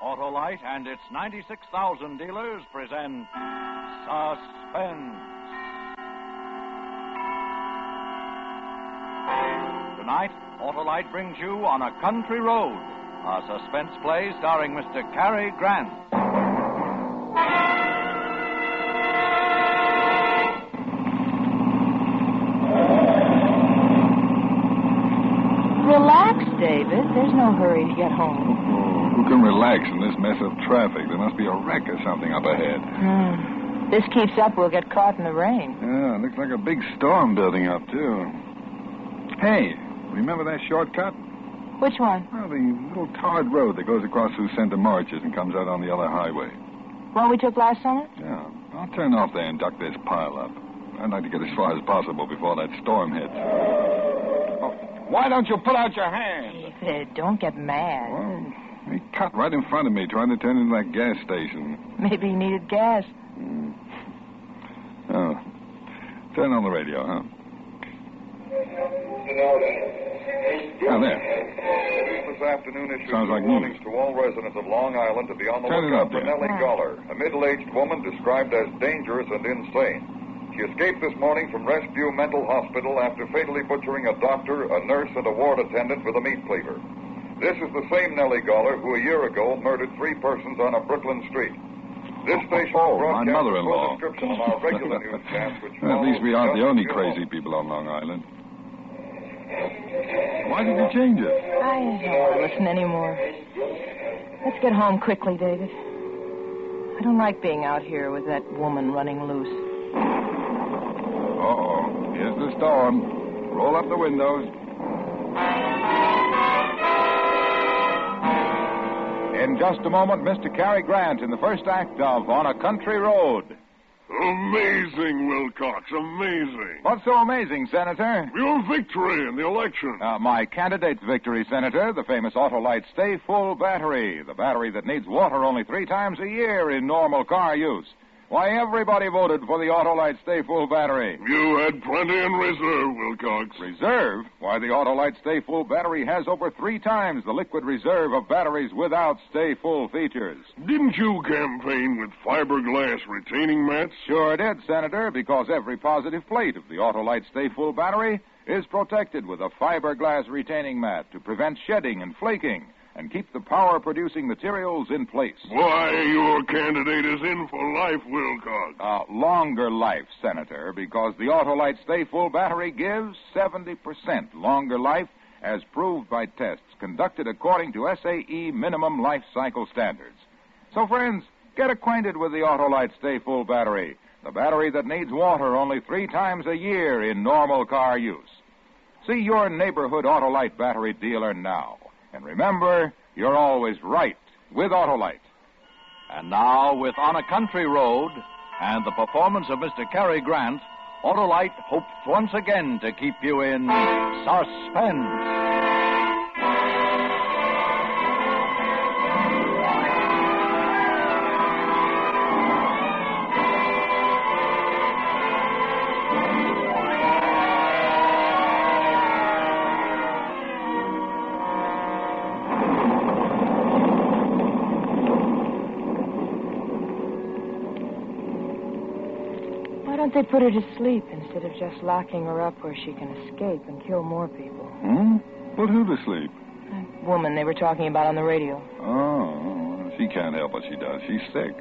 Autolite and its 96,000 dealers present Suspense. Tonight, Autolite brings you On a Country Road, a suspense play starring Mr. Cary Grant. Relax, David. There's no hurry to get home. Who can relax in this mess of traffic? There must be a wreck or something up ahead. This keeps up, we'll get caught in the rain. Yeah, looks like a big storm building up, too. Hey, remember that shortcut? Which one? Well, the little tarred road that goes across through Center Marches and comes out on the other highway. One we took last summer? Yeah. I'll turn off there and duck this pile up. I'd like to get as far as possible before that storm hits. Oh, why don't you put out your hand? David, don't get mad. Well, he cut right in front of me trying to turn into that gas station. Maybe he needed gas. Oh. Turn on the radio, huh? Oh, there. This afternoon issues Sounds like warnings news. to all residents of Long Island to be on the Turn it lookout up, for dear. Nellie Goller, a middle-aged woman described as dangerous and insane. She escaped this morning from Rescue Mental Hospital after fatally butchering a doctor, a nurse, and a ward attendant with a meat cleaver. This is the same Nellie Goller who a year ago murdered 3 persons on a Brooklyn street. This station my broadcasts a mother-in-law. full description of our regular newscast, which Well, at least we aren't the follows only just crazy people on Long Island. Why did you change it? I don't want to listen anymore. Let's get home quickly, David. I don't like being out here with that woman running loose. Uh-oh. Here's the storm. Roll up the windows. In just a moment, Mr. Cary Grant in the first act of On a Country Road. Amazing, Wilcox, amazing. What's so amazing, Senator? Your victory in the election. My candidate's victory, Senator, the famous Autolite Stay Full battery, the battery that needs water only 3 times a year in normal car use. Why, everybody voted for the Autolite Stay Full battery. You had plenty in reserve, Wilcox. Reserve? Why, the Autolite Stay Full battery has over 3 times the liquid reserve of batteries without Stay Full features. Didn't you campaign with fiberglass retaining mats? Sure did, Senator, because every positive plate of the Autolite Stay Full battery is protected with a fiberglass retaining mat to prevent shedding and flaking and keep the power-producing materials in place. Why, your candidate is in for life, Wilcox. Longer life, Senator, because the Autolite Stay Full battery gives 70% longer life as proved by tests conducted according to SAE minimum life cycle standards. So, friends, get acquainted with the Autolite Stay Full battery, the battery that needs water only 3 times a year in normal car use. See your neighborhood Autolite battery dealer now. And remember, you're always right with Autolite. And now, with On a Country Road and the performance of Mr. Cary Grant, Autolite hopes once again to keep you in suspense. Why don't they put her to sleep instead of just locking her up where she can escape and kill more people? Put who to sleep? That woman they were talking about on the radio. Oh, she can't help what she does. She's sick.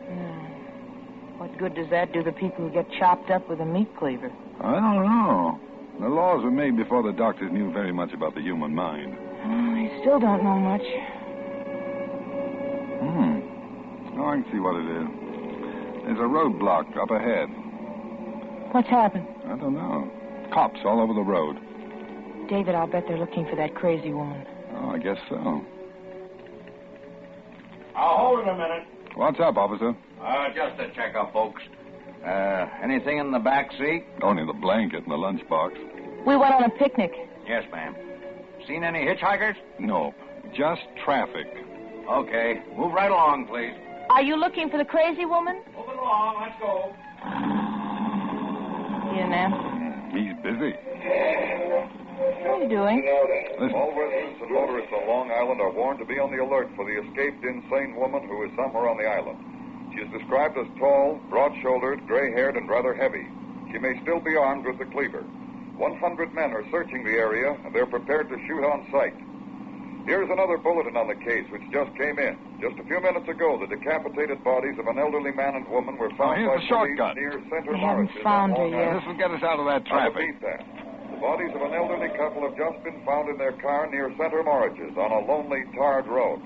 What good does that do the people who get chopped up with a meat cleaver? I don't know. The laws were made before the doctors knew very much about the human mind. They still don't know much. Oh, I can see what it is. There's a roadblock up ahead. What's happened? I don't know. Cops all over the road. David, I'll bet they're looking for that crazy woman. Oh, I guess so. I'll hold it a minute. What's up, officer? Just a checkup, folks. Anything in the back seat? Only the blanket and the lunchbox. We went on a picnic. Yes, ma'am. Seen any hitchhikers? No, just traffic. Okay. Move right along, please. Are you looking for the crazy woman? Moving along. Let's go. He didn't answer. He's busy. What are you doing? Listen. All residents and motorists on Long Island are warned to be on the alert for the escaped insane woman who is somewhere on the island. She is described as tall, broad-shouldered, gray-haired, and rather heavy. She may still be armed with the cleaver. 100 men are searching the area, and they're prepared to shoot on sight. Here's another bulletin on the case, which just came in. Just a few minutes ago, the decapitated bodies of an elderly man and woman were found here's by the police shortcut. near Center They haven't Morris. found her yet. This will get us out of that I traffic. repeat that. The bodies of an elderly couple have just been found in their car near Center Morris on a lonely, tarred road.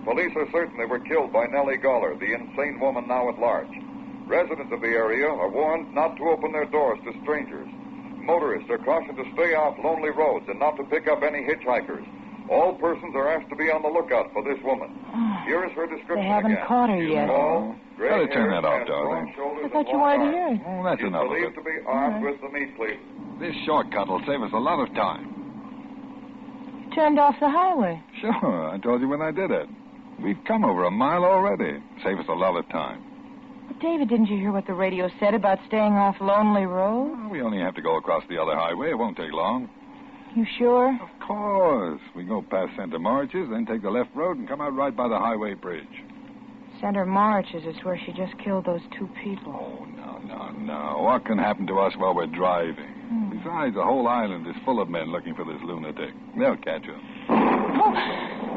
Police are certain they were killed by Nellie Goller, the insane woman now at large. Residents of the area are warned not to open their doors to strangers. Motorists are cautioned to stay off lonely roads and not to pick up any hitchhikers. All persons are asked to be on the lookout for this woman. Here is her description They haven't again. caught her She is yet. tall, Better turn that off, has darling. broad shoulders I thought and you long wanted to hear arms. it. Oh, that's She's enough of believed it. to be armed with the meat cleaver. This shortcut will save us a lot of time. You turned off the highway. Sure, I told you when I did it. We've come over a mile already. Save us a lot of time. But, David, didn't you hear what the radio said about staying off Lonely Road? Well, we only have to go across the other highway. It won't take long. You sure? Of course. We go past Center Marches, then take the left road and come out right by the highway bridge. Center Marches is where she just killed those two people. Oh, no. What can happen to us while we're driving? Besides, the whole island is full of men looking for this lunatic. They'll catch her.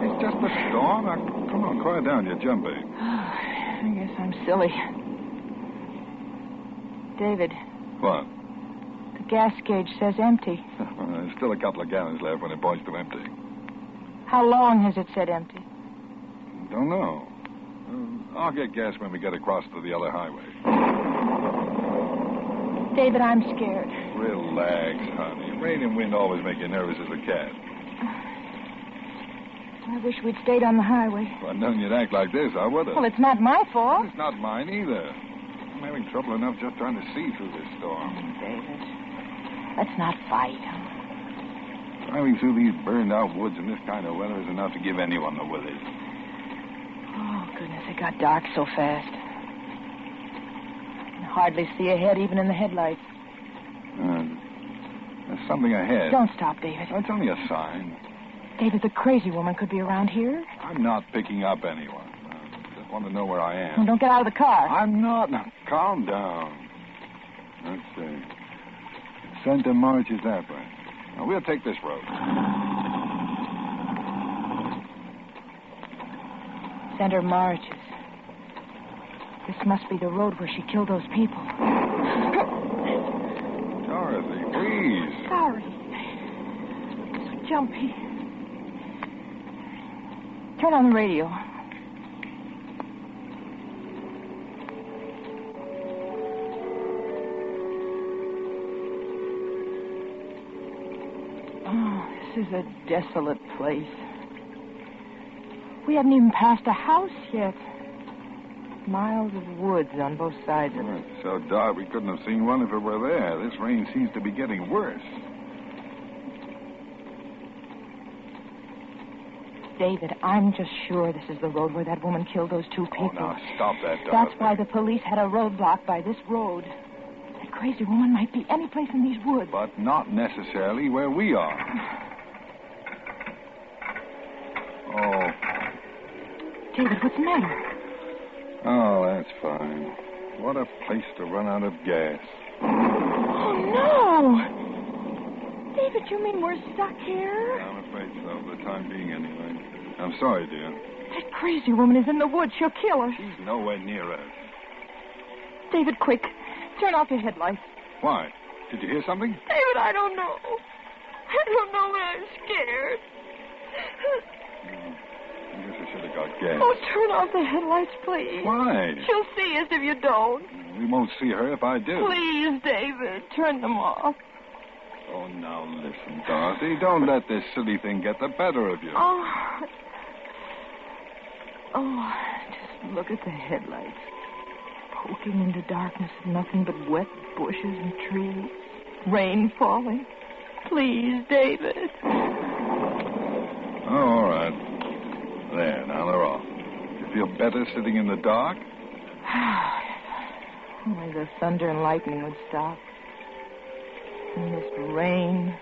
It's just a storm. Now, come on, quiet down. You're jumping. I guess I'm silly. David, What? the gas gauge says empty. There's still a couple of gallons left when it points to empty. How long has it said empty? Don't know. I'll get gas when we get across to the other highway. David, I'm scared. Relax, honey. Rain and wind always make you nervous as a cat. I wish we'd stayed on the highway. If I'd known you'd act like this, I would have. Well, it's not my fault. It's not mine either. I'm having trouble enough just trying to see through this storm. David, let's not fight. Driving through these burned-out woods in this kind of weather is enough to give anyone the willies. Oh, goodness, it got dark so fast. I can hardly see ahead, even in the headlights. There's something ahead. Don't stop, David. That's only a sign. David, the crazy woman could be around here. I'm not picking up anyone. I just want to know where I am. Well, don't get out of the car. I'm not. Now, calm down. Let's see. Center March is that way. Now, we'll take this road. Center Marches. This must be the road where she killed those people. Dorothy, please. Sorry. So jumpy. Turn on the radio. Oh, this is a desolate place. We haven't even passed a house yet. Miles of woods on both sides of it. It's so dark we couldn't have seen one if it were there. This rain seems to be getting worse. David, I'm just sure this is the road where that woman killed those two people. Oh, now stop that, Dorothy. That's why the police had a roadblock by this road. That crazy woman might be any place in these woods. But not necessarily where we are. Oh. David, what's the matter? Oh, that's fine. What a place to run out of gas. Oh, no! David, you mean we're stuck here? I'm afraid so, for the time being anyway. I'm sorry, dear. That crazy woman is in the woods. She'll kill us. She's nowhere near us. David, quick. Turn off your headlights. Why? Did you hear something? David, I don't know. I don't know, but I'm scared. I guess I should have got gas. Oh, turn off the headlights, please. Why? She'll see us if you don't. We won't see her if I do. Please, David, turn them off. Oh, now listen, Dorothy. Don't let this silly thing get the better of you. Oh, just look at the headlights. Poking into darkness of nothing but wet bushes and trees. Rain falling. Please, David. Oh, all right. There, now they're off. You feel better sitting in the dark? Only the thunder and lightning would stop. And this rain.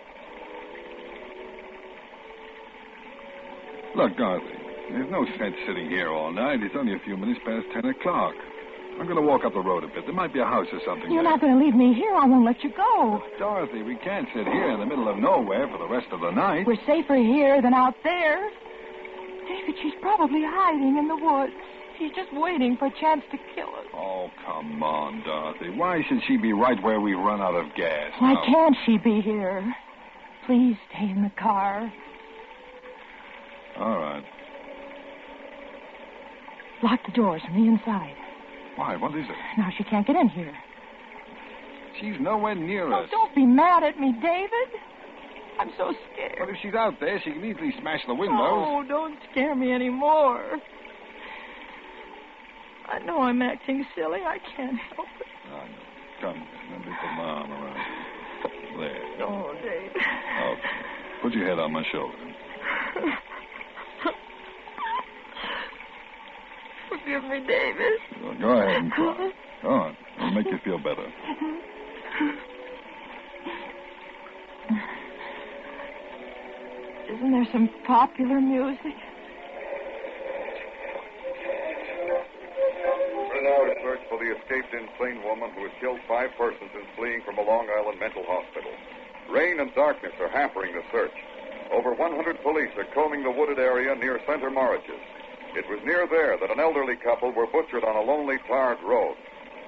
Look, Dorothy, there's no sense sitting here all night. It's only a few minutes past 10 o'clock. I'm going to walk up the road a bit. There might be a house or something You're there. not going to leave me here. I won't let you go. Dorothy, we can't sit here in the middle of nowhere for the rest of the night. We're safer here than out there. David, she's probably hiding in the woods. She's just waiting for a chance to kill us. Oh, come on, Dorothy. Why should she be right where we run out of gas? Why now? can't she be here? Please stay in the car. All right. Lock the doors from the inside. Why? What is it? Now she can't get in here. She's nowhere near Oh, us. don't be mad at me, David. I'm so scared. But if she's out there, she can easily smash the windows. Oh, don't scare me anymore. I know I'm acting silly. I can't help it. Oh, no. Come, let me put my arm around you. There. Oh, David. Okay. Put your head on my shoulder. Forgive me, David. Well, go ahead and cry. Go on. It'll make you feel better. Isn't there some popular music? We're now to search for the escaped insane woman who has killed 5 persons in fleeing from a Long Island mental hospital. Rain and darkness are hampering the search. Over 100 police are combing the wooded area near Center Mauritius. It was near there that an elderly couple were butchered on a lonely, tarred road.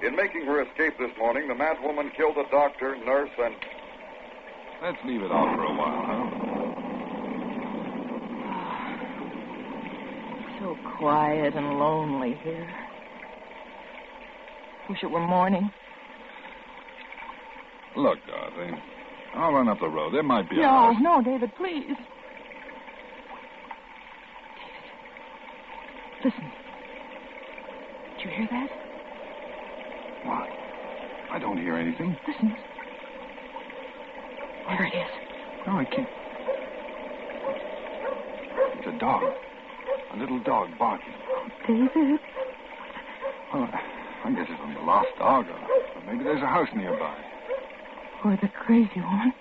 In making her escape this morning, the mad woman killed a doctor, nurse, and... Let's leave it off for a while, huh? So quiet and lonely here. Wish it were morning. Look, Dorothy, I'll run up the road. There might be a No, house. no, David, please. David. Listen. Did you hear that? What? I don't hear anything. Listen. There it is. No, I can't. It's a dog. A little dog barking. David. Well, I guess it's only a lost dog, or maybe there's a house nearby. Or the crazy one.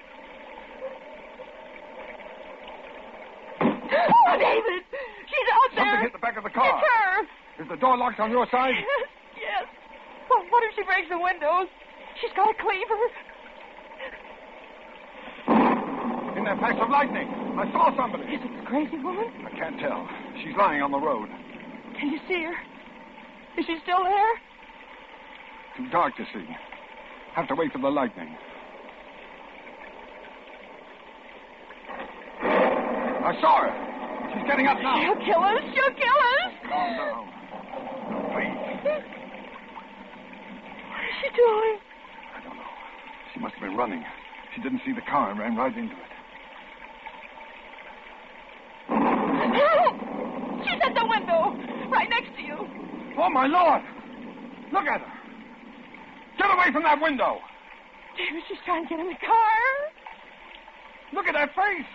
Oh, David! She's out there! Something hit the back of the car. It's her! Is the door locked on your side? Yes. Well, what if she breaks the windows? She's got a cleaver. In that flash of lightning, I saw somebody. Is it the crazy woman? I can't tell. She's lying on the road. Can you see her? Is she still there? Too dark to see. Have to wait for the lightning. I saw her. She's getting up now. She'll kill us. She'll kill us. Calm down. Please. What is she doing? I don't know. She must have been running. She didn't see the car and ran right into it. She's at the window, right next to you. Oh, my Lord! Look at her. Get away from that window. David, she's trying to get in the car. Look at that face.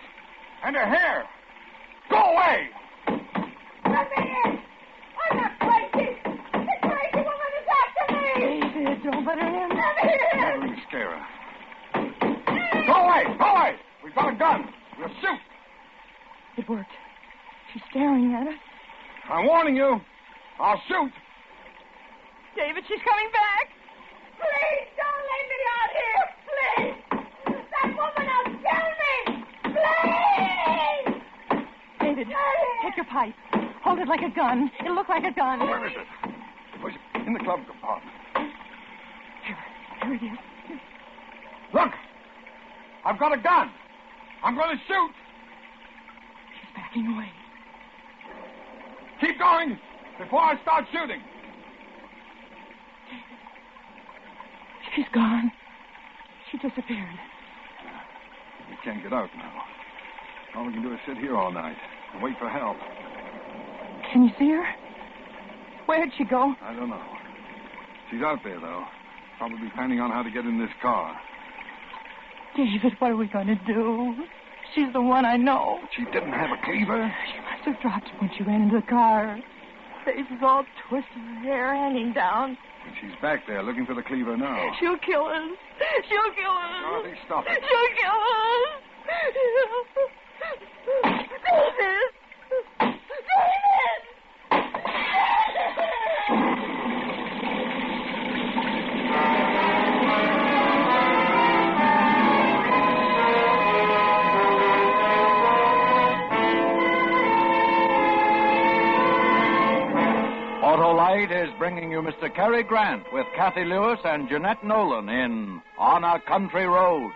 And her hair. Go away. Let me in! I'm not crazy! The crazy woman is after me! David, don't let her in. Let me in! Never even scare her. Go away! Go away! We've got a gun. We'll shoot. It worked. She's staring at us. I'm warning you. I'll shoot. David, she's coming back. Please don't leave me out here! Please! That woman will kill me! Please! David, take your pipe. Hold it like a gun. It'll look like a gun. Where is it? It was in the glove compartment. Here it is. Look! I've got a gun. I'm going to shoot. She's backing away. Keep going before I start shooting. She's gone. She disappeared. We can't get out now. All we can do is sit here all night and wait for help. Can you see her? Where'd she go? I don't know. She's out there, though. Probably planning on how to get in this car. David, what are we going to do? She's the one I know. She didn't have a cleaver. She must have dropped it when she ran into the car. Her face is all twisted, her hair hanging down. And she's back there looking for the cleaver now. She'll kill us. She'll kill us. Dorothy, stop it. She'll kill us. David. Autolite is bringing you Mr. Cary Grant with Kathy Lewis and Jeanette Nolan in On a Country Road.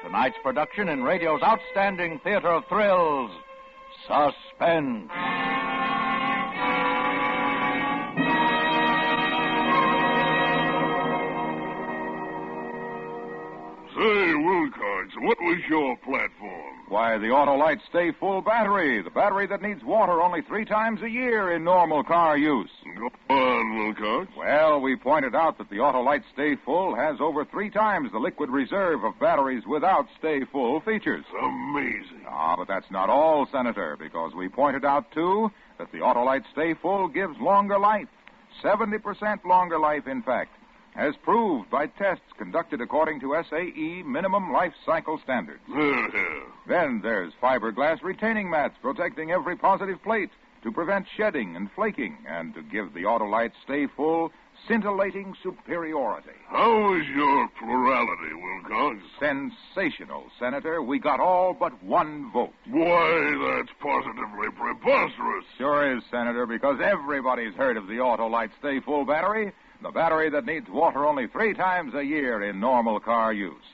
Tonight's production in radio's outstanding theater of thrills, Suspense. Say, Wilcox, what was your platform? Why, the Autolite Stay Full battery. The battery that needs water only 3 times a year in normal car use. Go on, Wilcox. Well, we pointed out that the Autolite Stay Full has over 3 times the liquid reserve of batteries without Stay Full features. Amazing. Ah, but that's not all, Senator, because we pointed out, too, that the Autolite Stay Full gives longer life. 70% longer life, in fact, as proved by tests conducted according to SAE minimum life cycle standards. Then there's fiberglass retaining mats protecting every positive plate to prevent shedding and flaking and to give the Autolite Stay Full scintillating superiority. How is your plurality, Wilcox? Sensational, Senator. We got all but 1 vote. Why, that's positively preposterous. Sure is, Senator, because everybody's heard of the Autolite Stay Full battery, the battery that needs water only 3 times a year in normal car use.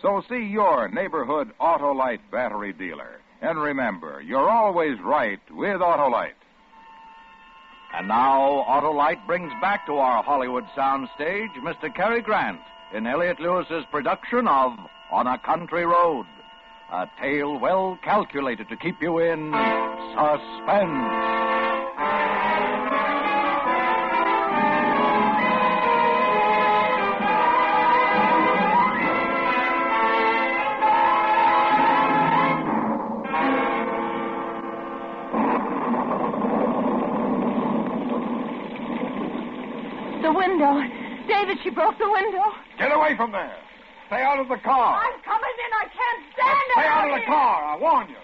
So see your neighborhood Autolite battery dealer. And remember, you're always right with Autolite. And now, Autolite brings back to our Hollywood soundstage Mr. Cary Grant in Elliott Lewis's production of On a Country Road, a tale well calculated to keep you in suspense. The window. David, she broke the window. Get away from there. Stay out of the car. I'm coming in. I can't stand it. Stay out of the here. car. I warn you.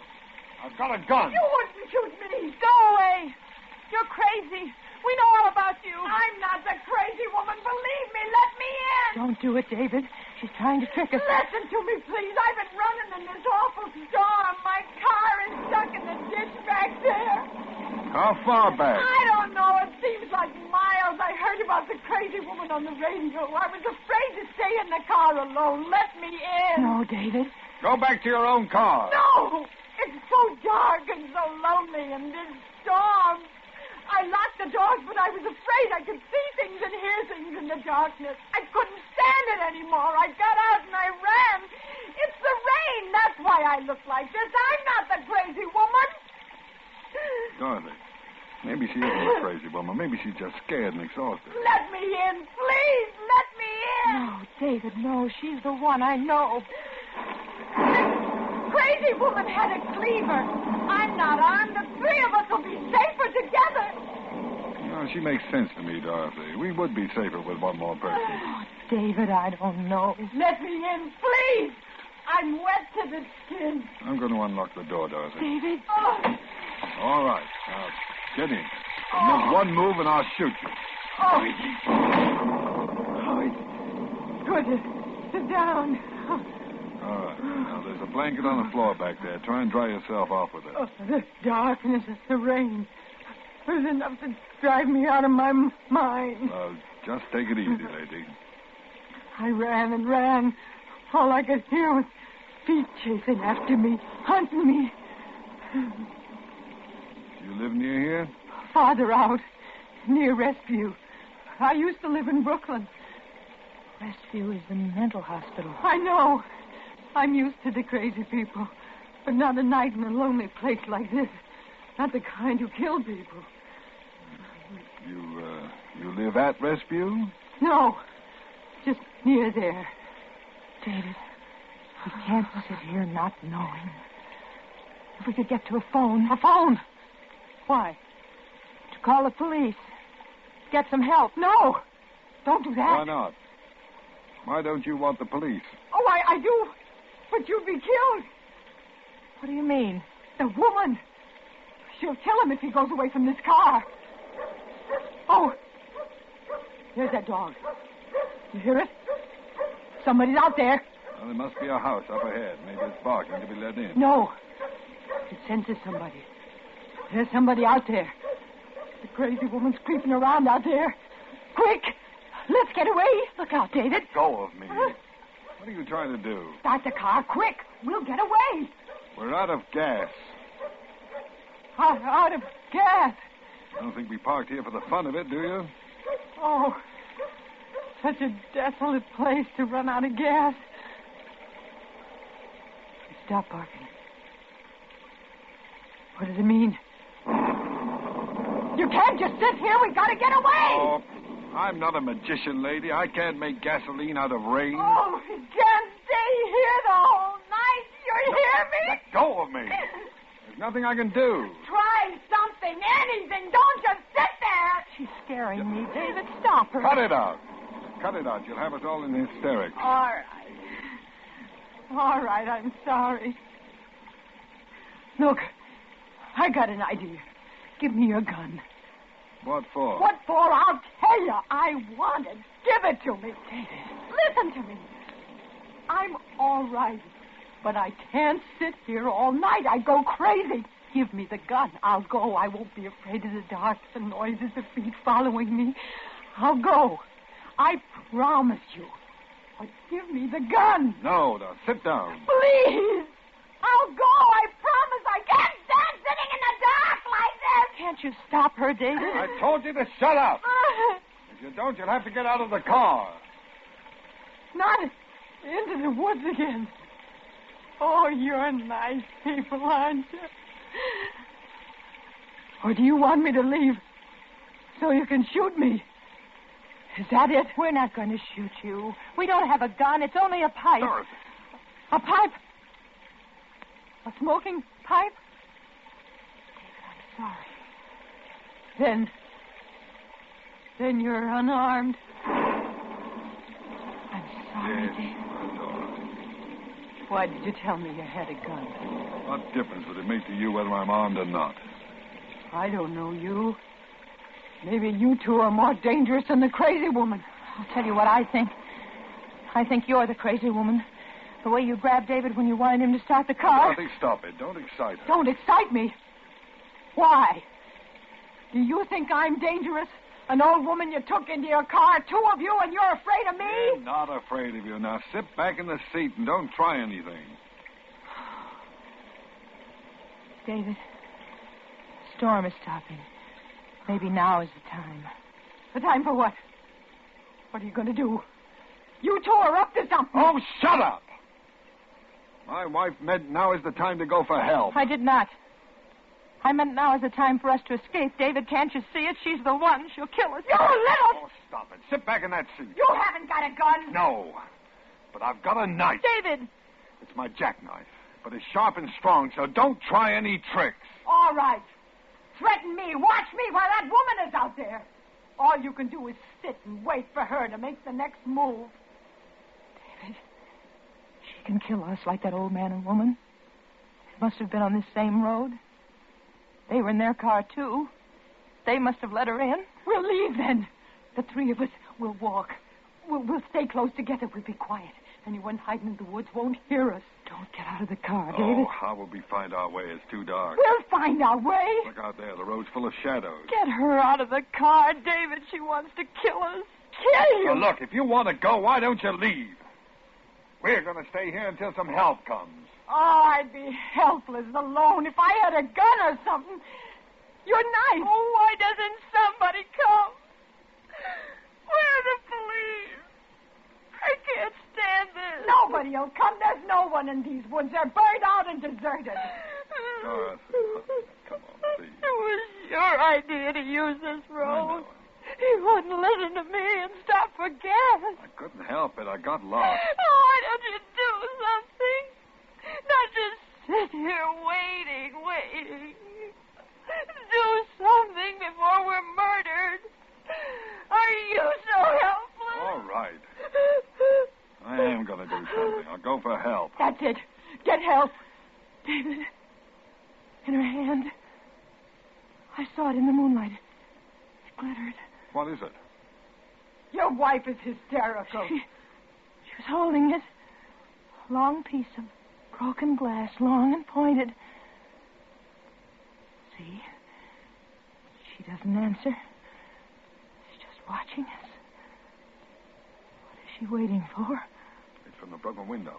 I've got a gun. You wouldn't shoot me. Go away. You're crazy. We know all about you. I'm not the crazy woman. Believe me. Let me in. Don't do it, David. She's trying to trick us. Listen to me, please. I've been running in this awful storm. My car is stuck in the ditch back there. How far back? I don't know. It seems like miles. I heard about the crazy woman on the radio. I was afraid to stay in the car alone. Let me in. No, David. Go back to your own car. No! It's so dark and so lonely in this storm. I locked the doors, but I was afraid I could see things and hear things in the darkness. I couldn't stand it anymore. I got out and I ran. It's the rain. That's why I look like this. I'm not the crazy woman. Dorothy, maybe she isn't a crazy woman. Maybe she's just scared and exhausted. Let me in, please. Let me in. No, David, no. She's the one. I know. This crazy woman had a cleaver. I'm not armed. The 3 of us will be safer together. No, she makes sense to me, Dorothy. We would be safer with one more person. Oh, David, I don't know. Let me in, please. I'm wet to the skin. I'm going to unlock the door, Dorothy. David. Oh. All right. Now, get in. Make one move and I'll shoot you. It's good to sit down. All right. Now, there's a blanket on the floor back there. Try and dry yourself off with it. Oh, the darkness and the rain. It was enough to drive me out of my mind. Just take it easy, lady. I ran and ran. All I could hear was feet chasing after me, hunting me. You live near here? Farther out, near Rescue. I used to live in Brooklyn. Rescue is the mental hospital. I know. I'm used to the crazy people. But not a night in a lonely place like this. Not the kind who kill people. You live at Rescue? No. Just near there. David, we can't sit here not knowing. If we could get to a phone. A phone? Why? To call the police. Get some help. No. Don't do that. Why not? Why don't you want the police? Oh, I do. But you'd be killed. What do you mean? The woman. She'll kill him if he goes away from this car. Oh. There's that dog. You hear it? Somebody's out there. Well, there must be a house up ahead. Maybe it's barking to be let in. No. It senses somebody. There's somebody out there. The crazy woman's creeping around out there. Quick! Let's get away. Look out, David. Let go of me. What are you trying to do? Start the car, quick. We'll get away. We're out of gas. Out of gas. I don't think we parked here for the fun of it, do you? Oh, such a desolate place to run out of gas. Stop barking. What does it mean? You can't just sit here. We gotta get away. Oh, I'm not a magician, lady. I can't make gasoline out of rain. Oh, we can't stay here the whole night. You hear me? Let go of me. There's nothing I can do. Try something, anything. Don't just sit there. She's scaring me. David, stop her. Cut it out. Cut it out. You'll have us all in hysterics. All right, I'm sorry. Look, I got an idea. Give me your gun. What for? What for? I'll tell you. I want it. Give it to me. David. Listen to me. I'm all right, but I can't sit here all night. I go crazy. Give me the gun. I'll go. I won't be afraid of the dark, the noises, the feet following me. I'll go. I promise you. But give me the gun. No, sit down. Please. I'll go. I promise. I can't stand sitting in the dark like this. Can't you stop her, David? I told you to shut up. If you don't, you'll have to get out of the car. Not into the woods again. Oh, you're nice people, aren't you? Or do you want me to leave so you can shoot me? Is that it? We're not going to shoot you. We don't have a gun. It's only a pipe. Dorothy. A pipe? A smoking pipe? David, I'm sorry. Then you're unarmed. I'm sorry, Yes, David. that's all right. Why did you tell me you had a gun? What difference would it make to you whether I'm armed or not? I don't know you. Maybe you two are more dangerous than the crazy woman. I'll tell you what I think. I think you're the crazy woman. The way you grabbed David when you wanted him to start the car. Dorothy, stop it. Don't excite her. Don't excite me. Why? Do you think I'm dangerous? An old woman you took into your car, two of you, and you're afraid of me? I'm not afraid of you. Now sit back in the seat and don't try anything. David, the storm is stopping. Maybe now is the time. The time for what? What are you going to do? You two are up to something. Oh, shut up! My wife meant now is the time to go for help. I did not. I meant now is the time for us to escape. David, can't you see it? She's the one. She'll kill us. You little... Oh, stop it. Sit back in that seat. You haven't got a gun. No, but I've got a knife. David! It's my jackknife, but it's sharp and strong, so don't try any tricks. All right. Threaten me. Watch me while that woman is out there. All you can do is sit and wait for her to make the next move. David, she can kill us like that old man and woman. They must have been on this same road. They were in their car, too. They must have let her in. We'll leave, then. The three of us will walk. We'll stay close together. We'll be quiet. Anyone hiding in the woods won't hear us. Don't get out of the car, David. Oh, how will we find our way? It's too dark. We'll find our way. Look out there. The road's full of shadows. Get her out of the car, David. She wants to kill us. Kill you. Now, look, if you want to go, why don't you leave? We're going to stay here until some help comes. Oh, I'd be helpless alone if I had a gun or something. Your knife. Oh, why doesn't somebody come? Where are the police? I can't stand this. Nobody will come. There's no one in these woods. They're burned out and deserted. Dorothy, come on, please. It was your idea to use this I road. know. You wouldn't listen to me and stop for gas. I couldn't help it. I got lost. Oh, why don't you do something? Not just sit here waiting. Do something before we're murdered. Are you so helpless? All right. I am going to do something. I'll go for help. That's it. Get help. David, in her hand. I saw it in the moonlight. It glittered. What is it? Your wife is hysterical. She was holding it. A long piece of broken glass, long and pointed. See? She She doesn't answer. She's just watching us. What is she waiting for? It's from the broken window.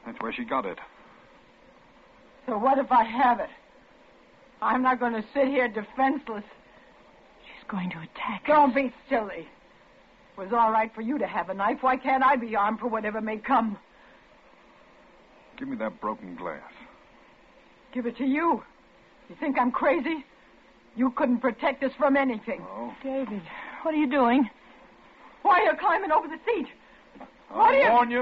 That's where she got it. So what if I have it? I'm not going to sit here defenseless. She's going to attack us. Don't be silly. It was all right for you to have a knife. Why can't I be armed for whatever may come? Give me that broken glass. Give it to you. You think I'm crazy? You couldn't protect us from anything. Oh. David, what are you doing? Why are you climbing over the seat? I warn you,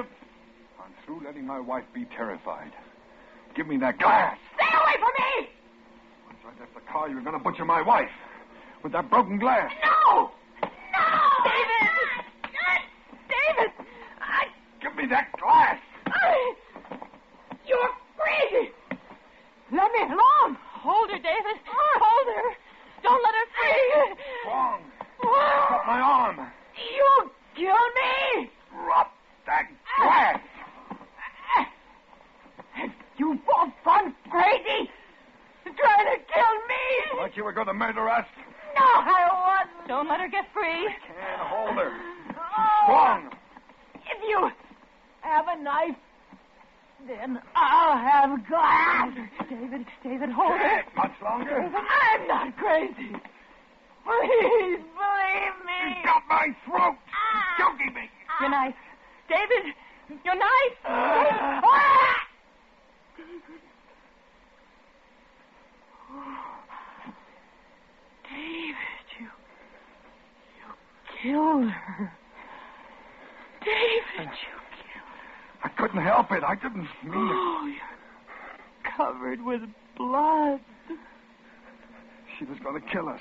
I'm through letting my wife be terrified. Give me that glass. Stay away from me! Once I left the car, you were going to butcher my wife with that broken glass. No! No! David! Give me that glass. You're crazy! Let me alone! Hold her, David. Hold her. Don't let her free. Wrong. Cut my arm. You killed me! Drop that glass. You both gone crazy! Trying to kill me! Thought you were going to murder us. No, I wasn't. Don't let her get free. Can't hold her. Oh. Strong. If you have a knife, then I'll have glass. David, hold her. Much longer. I'm not crazy. Please believe me. You got my throat. Choking me. Your knife. David, your knife. David, you killed her. David, you killed her. I couldn't help it. I didn't mean it. Oh, you're covered with blood. She was going to kill us.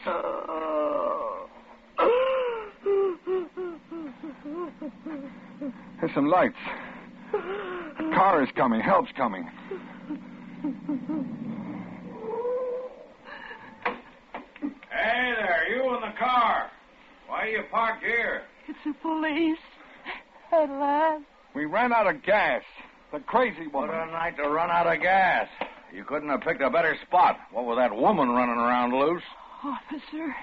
There's some lights. A car is coming. Help's coming. Hey there, you in the car. Why are you parked here? It's the police. At last. We ran out of gas. The crazy What woman. a night to run out of gas. You couldn't have picked a better spot. What with that woman running around loose? Officer,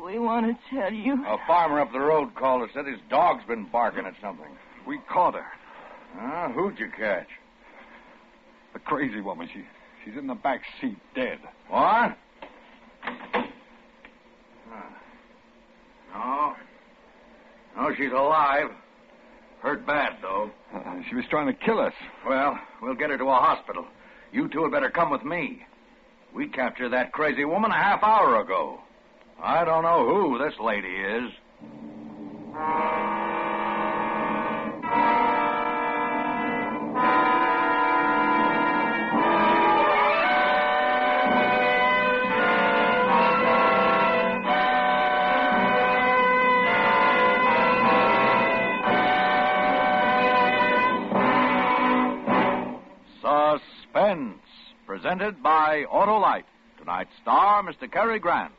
we want to tell you. A farmer up the road called us, said his dog's been barking at something. We caught her. Who'd you catch? The crazy woman. She's in the back seat, dead. What? No, she's alive. Hurt bad, though. She was trying to kill us. Well, we'll get her to a hospital. You two had better come with me. We captured that crazy woman a half hour ago. I don't know who this lady is. Suspense, presented by Autolite. Tonight's star, Mr. Cary Grant.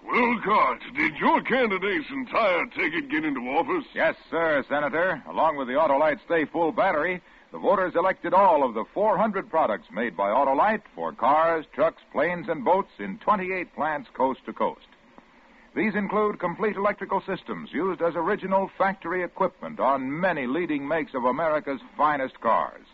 Wilcott, did your candidate's entire ticket get into office? Yes, sir, Senator. Along with the Autolite Stay Full battery, the voters elected all of the 400 products made by Autolite for cars, trucks, planes, and boats in 28 plants coast to coast. These include complete electrical systems used as original factory equipment on many leading makes of America's finest cars.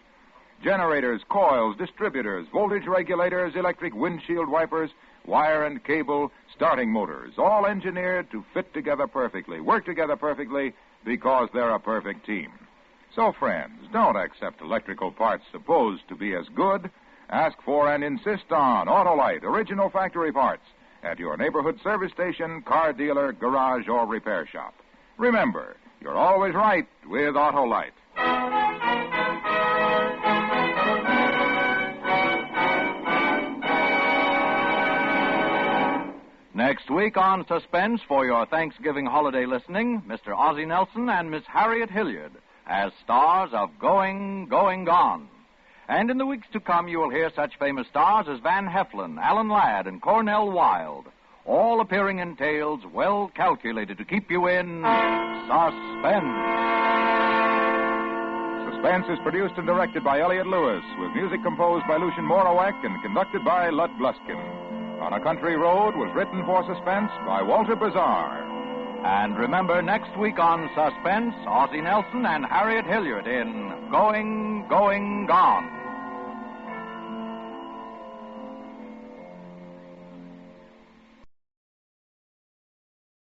Generators, coils, distributors, voltage regulators, electric windshield wipers, wire and cable, starting motors, all engineered to fit together perfectly, work together perfectly, because they're a perfect team. So, friends, don't accept electrical parts supposed to be as good. Ask for and insist on Autolite original factory parts at your neighborhood service station, car dealer, garage, or repair shop. Remember, you're always right with Autolite. Next week on Suspense, for your Thanksgiving holiday listening, Mr. Ozzie Nelson and Miss Harriet Hilliard as stars of Going, Going, Gone. And in the weeks to come, you will hear such famous stars as Van Heflin, Alan Ladd, and Cornell Wilde, all appearing in tales well calculated to keep you in suspense. Suspense is produced and directed by Elliott Lewis, with music composed by Lucien Morawek and conducted by Lud Gluskin. On a Country Road was written for Suspense by Walter Bazar. And remember, next week on Suspense, Ozzie Nelson and Harriet Hilliard in Going, Going, Gone.